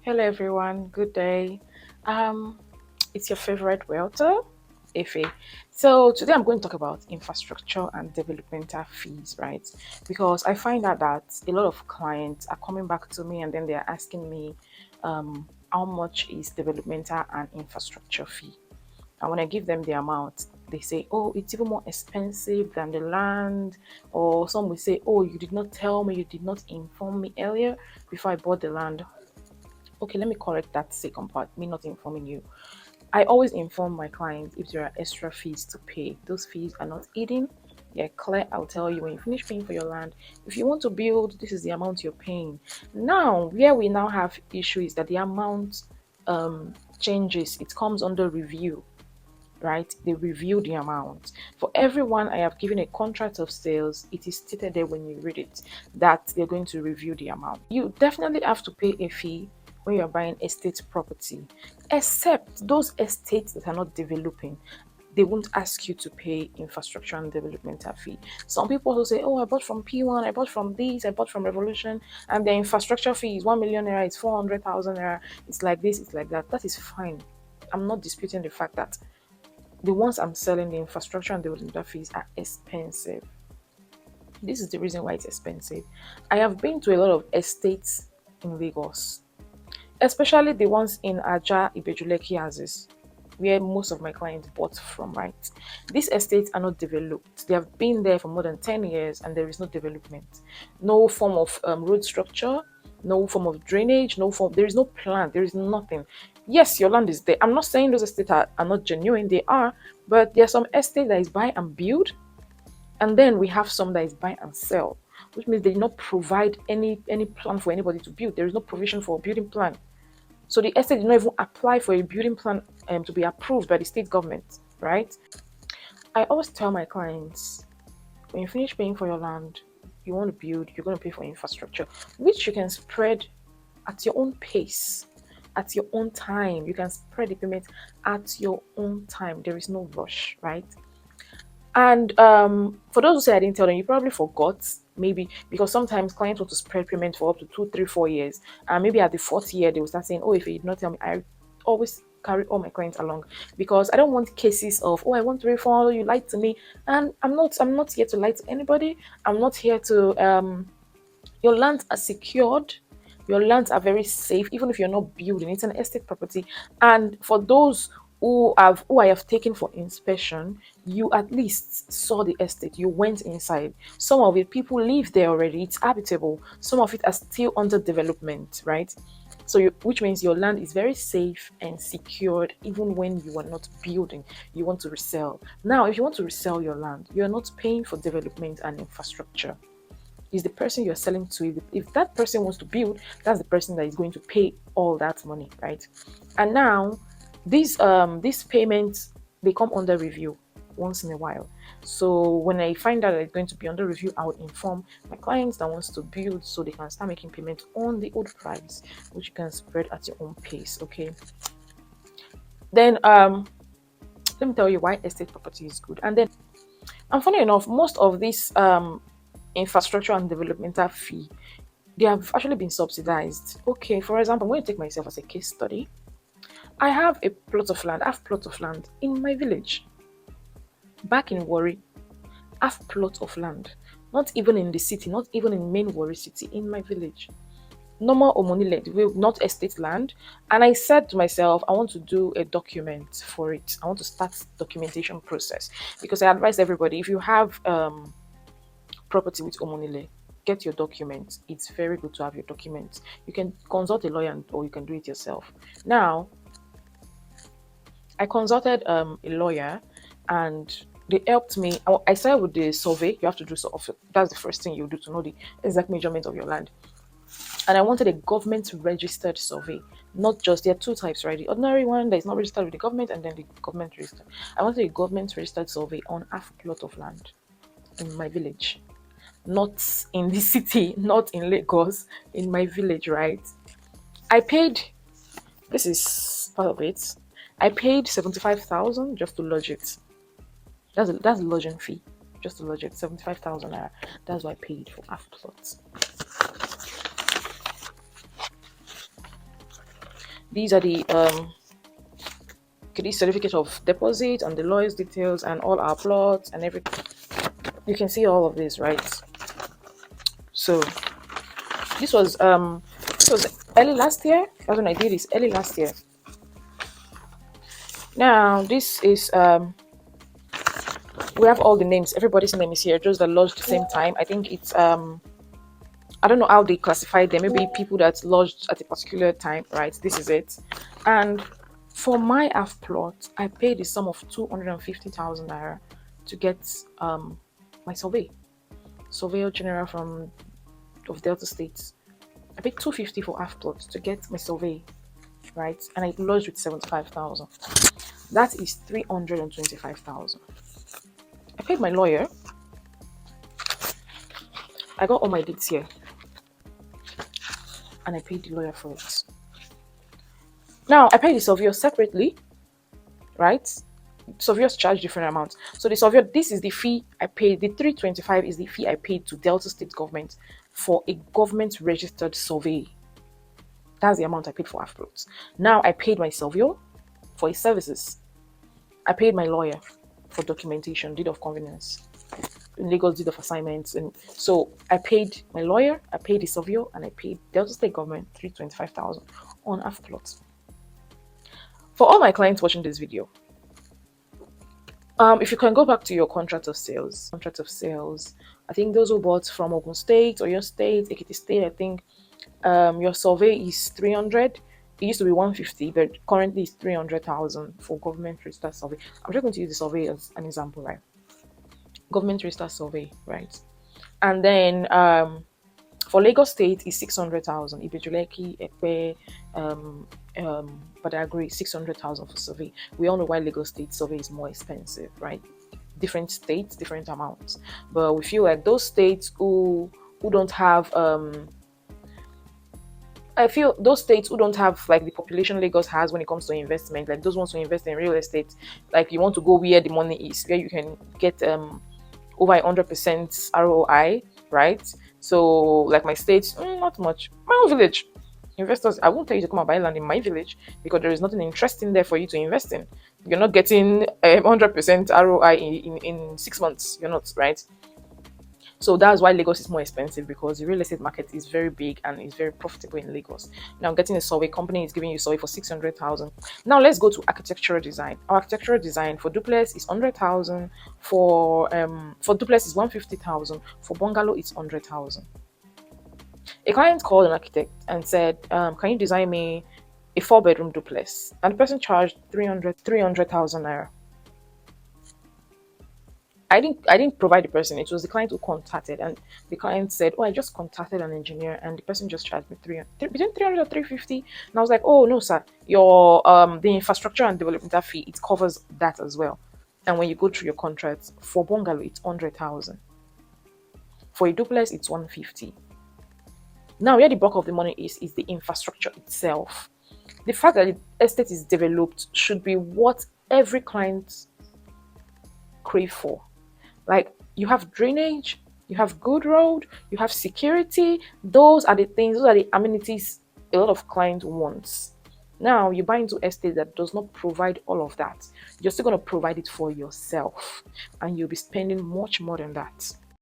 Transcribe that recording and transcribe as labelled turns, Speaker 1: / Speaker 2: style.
Speaker 1: Hello everyone, good day. Um, it's your favorite realtor, Efe. So today I'm going to talk about infrastructure and developmental fees, right? Because I find out that a lot of clients are coming back to me and then they're asking me how much is developmental and infrastructure fee. And when I give them the amount, they say, oh, it's even more expensive than the land. Or some will say, oh, you did not tell me, you did not inform me earlier before I bought the land. Okay, let me correct that second part, me not informing you. I always inform my clients if there are extra fees to pay. Those fees are not hidden. They're clear. I'll tell you when you finish paying for your land. If you want to build, this is the amount you're paying. Now, where we now have issue is that the amount changes. It comes under review, right? They review the amount. For everyone I have given a contract of sales, it is stated there when you read it that they're going to review the amount. You definitely have to pay a fee when you're buying estate property, except those estates that are not developing. They won't ask you to pay infrastructure and developmental fee. Some people will say, oh, I bought from P1, I bought from this, I bought from Revolution, and the infrastructure fee is 1 million naira, it's 400,000 naira, it's like this, it's like that. That is fine. I'm not disputing the fact that the ones I'm selling, the infrastructure and developmental fees are expensive. This is the reason why it's expensive. I have been to a lot of estates in Lagos, especially the ones in Aja, Ibejuleki houses, where most of my clients bought from, right? These estates are not developed. They have been there for more than 10 years and there is no development. No form of road structure, no form of drainage, there is no plan, there is nothing. Yes, your land is there. I'm not saying those estates are not genuine, they are, but there are some estates that is buy and build, and then we have some that is buy and sell, which means they did not provide any plan for anybody to build. There is no provision for a building plan. So the estate did not even apply for a building plan to be approved by the state government, right? I always tell my clients, when you finish paying for your land, you want to build, you're going to pay for infrastructure, which you can spread at your own pace, at your own time. You can spread the payment at your own time. There is no rush, right? And for those who say I didn't tell them, you probably forgot, maybe because sometimes clients want to spread payment for up to 2, 3, 4 years, and maybe at the fourth year they will start saying, "Oh, if you did not tell me," I always carry all my clients along because I don't want cases of, "Oh, I want to refund, you lied to me," and I'm not here to lie to anybody. I'm not here to Your lands are secured. Your lands are very safe, even if you're not building. It's an estate property. And for those who I have taken for inspection, you at least saw the estate. You went inside. Some of it, people live there already. It's habitable. Some of it are still under development, right? So, which means your land is very safe and secured, even when you are not building. You want to resell. Now, if you want to resell your land, you are not paying for development and infrastructure. Is the person you're selling to. If that person wants to build, that's the person that is going to pay all that money, right? And now these payments, they come under review once in a while. So when I find out that it's going to be under review, I will inform my clients that wants to build so they can start making payment on the old price, which you can spread at your own pace. Okay. Then let me tell you why estate property is good. And funny enough, most of these infrastructure and developmental fee, they have actually been subsidized. Okay, for example, I'm going to take myself as a case study. I have a plot of land. I have plot of land in my village. Back in Warri, I have plot of land. Not even in the city, not even in main Warri city, in my village. Normal Omonile, not estate land. And I said to myself, I want to do a document for it. I want to start documentation process because I advise everybody, if you have property with Omonile, get your documents. It's very good to have your documents. You can consult a lawyer or you can do it yourself. Now, I consulted a lawyer and they helped me. I started with the survey. You have to do so. That's the first thing you do to know the exact measurement of your land. And I wanted a government registered survey, not just, there are two types, right? The ordinary one that is not registered with the government and then the government registered. I wanted a government registered survey on half a plot of land in my village, not in the city, not in Lagos, in my village, right? I paid, this is part of it. I paid 75,000 just to lodge it. That's a lodging fee, just to lodge it. 75,000 naira. That's what I paid for half plots. These are the certificate of deposit and the lawyer's details and all our plots and everything. You can see all of this, right? So this was early last year. That's when I did this, early last year. Now this is we have all the names. Everybody's name is here, just that lodged the same time. I think it's I don't know how they classify them. Maybe people that lodged at a particular time, right? This is it. And for my half plot, I paid the sum of 250,000 naira to get my surveyor general of Delta State. I paid 250 for half plot to get my survey, right? And I lodged with 75,000. That is 325,000. I paid my lawyer. I got all my dates here, and I paid the lawyer for it. Now I paid the surveyor separately, right? Surveyors charge different amounts. So the surveyor, this is the fee I paid. The 325 is the fee I paid to Delta State government for a government registered survey. That's the amount I paid for half plots. Now I paid my surveyor for his services. I paid my lawyer for documentation, deed of convenience, legal deed of assignments. And so I paid my lawyer, I paid the surveyor, and I paid Delta State government 325,000 on half plots. For all my clients watching this video, if you can go back to your contract of sales, I think those who bought from Ogun State or your state, Ekiti State, I think your survey is 300. It used to be 150, but currently it's 300,000 for government registered survey. I'm just going to use the survey as an example, right? Government registered survey, right? And then for Lagos State is 600,000. Ibejuleki, Ekpe, but I agree 600,000 for survey. We all know why Lagos State survey is more expensive, right? Different states, different amounts. But we feel like those states who don't have I feel those states who don't have like the population Lagos has when it comes to investment, like those ones who invest in real estate, like you want to go where the money is, where you can get over 100% ROI, right? So like my state, not much. My own village, investors, I won't tell you to come and buy land in my village because there is nothing interesting there for you to invest in. You're not getting 100% ROI in 6 months. You're not, right? So that's why Lagos is more expensive, because the real estate market is very big and is very profitable in Lagos. Now, getting a survey company is giving you survey for 600,000. Now, let's go to architectural design. Our architectural design for duplex is 100,000. For duplex is 150,000. For bungalow, it's 100,000. A client called an architect and said, "Can you design me a 4-bedroom duplex?" And the person charged 300,000 naira. I didn't provide the person. It was the client who contacted, and the client said, "Oh, I just contacted an engineer, and the person just charged me between 300 and 350." And I was like, "Oh no, sir, your the infrastructure and development fee, it covers that as well." And when you go through your contracts, for bungalow it's 100,000. For a duplex, it's 150. Now, where the bulk of the money is the infrastructure itself. The fact that the estate is developed should be what every client crave for. Like, you have drainage, you have good road, you have security. Those are the things, those are the amenities a lot of clients want. Now, you buy into estate that does not provide all of that. You're still going to provide it for yourself, and you'll be spending much more than that.